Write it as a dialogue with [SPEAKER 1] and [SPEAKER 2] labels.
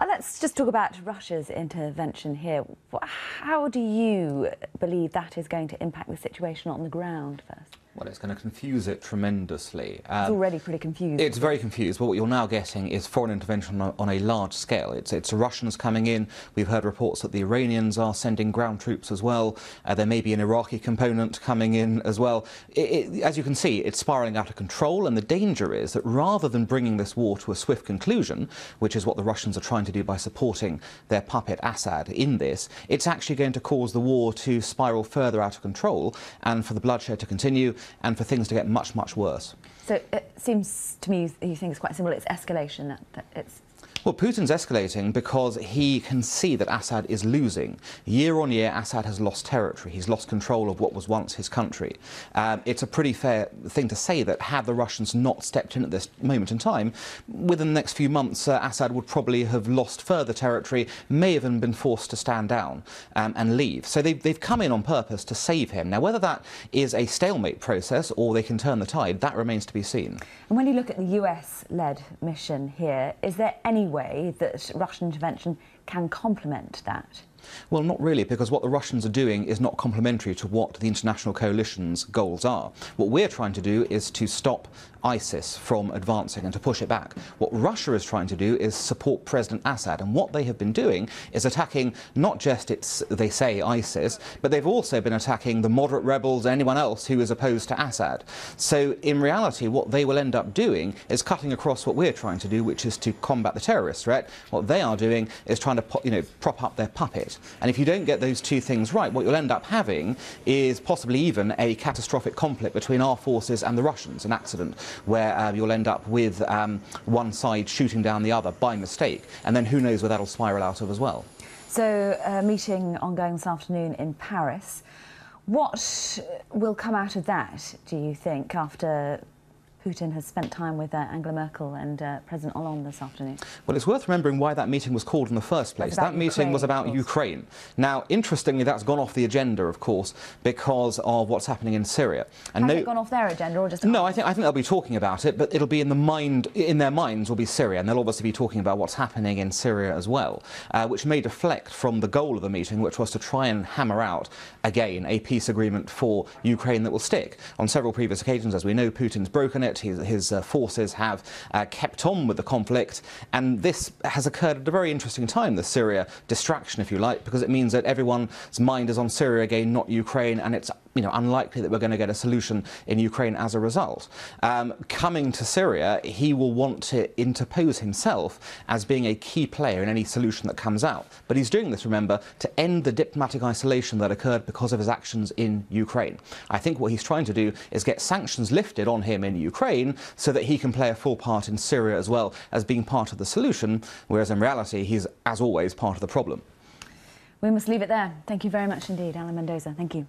[SPEAKER 1] Let's just talk about Russia's intervention here. How do you believe that is going to impact the situation on the ground first?
[SPEAKER 2] Well, it's going to confuse it tremendously.
[SPEAKER 1] It's already pretty confused.
[SPEAKER 2] It's very confused, but what you're now getting is foreign intervention on a large scale. It's Russians coming in. We've heard reports that the Iranians are sending ground troops as well. There may be an Iraqi component coming in as well. As you can see, it's spiralling out of control, and the danger is that rather than bringing this war to a swift conclusion, which is what the Russians are trying to do by supporting their puppet Assad in this, it's actually going to cause the war to spiral further out of control and for the bloodshed to continue and for things to get much, much worse.
[SPEAKER 1] So it seems to me you think it's quite simple. It's escalation. That it's...
[SPEAKER 2] Well, Putin's escalating because he can see that Assad is losing. Year on year, Assad has lost territory. He's lost control of what was once his country. It's a pretty fair thing to say that had the Russians not stepped in at this moment in time, within the next few months, Assad would probably have lost further territory, may even been forced to stand down and leave. So they've come in on purpose to save him. Now, whether that is a stalemate process or they can turn the tide, that remains to be seen.
[SPEAKER 1] And when you look at the US-led mission here, is there any way that Russian intervention can complement that?
[SPEAKER 2] Well, not really, because what the Russians are doing is not complementary to what the international coalition's goals are. What we're trying to do is to stop ISIS from advancing and to push it back. What Russia is trying to do is support President Assad, and what they have been doing is attacking not just they say ISIS, but they've also been attacking the moderate rebels, anyone else who is opposed to Assad. So in reality, what they will end up doing is cutting across what we're trying to do, which is to combat the terrorist threat. What they are doing is trying to prop up their puppet. And if you don't get those two things right, what you'll end up having is possibly even a catastrophic conflict between our forces and the Russians, an accident where you'll end up with one side shooting down the other by mistake, and then who knows where that'll spiral out of as well.
[SPEAKER 1] So, a meeting ongoing this afternoon in Paris. What will come out of that, do you think, after Putin has spent time with Angela Merkel and President Hollande this afternoon?
[SPEAKER 2] Well, it's worth remembering why that meeting was called in the first place. That meeting was about Ukraine. Now, interestingly, that's gone off the agenda, of course, because of what's happening in Syria. And
[SPEAKER 1] has it gone off their agenda, or just...
[SPEAKER 2] No, I think they'll be talking about it, but it'll be in their minds will be Syria, and they'll obviously be talking about what's happening in Syria as well, which may deflect from the goal of the meeting, which was to try and hammer out, again, a peace agreement for Ukraine that will stick. On several previous occasions, as we know, Putin's broken it. His forces have kept on with the conflict, and this has occurred at a very interesting time, the Syria distraction, if you like, because it means that everyone's mind is on Syria again, not Ukraine, and it's unlikely that we're going to get a solution in Ukraine as a result. Coming to Syria, he will want to interpose himself as being a key player in any solution that comes out. But he's doing this, remember, to end the diplomatic isolation that occurred because of his actions in Ukraine. I think what he's trying to do is get sanctions lifted on him in Ukraine so that he can play a full part in Syria as well as being part of the solution, whereas in reality he's, as always, part of the problem.
[SPEAKER 1] We must leave it there. Thank you very much indeed, Alan Mendoza. Thank you.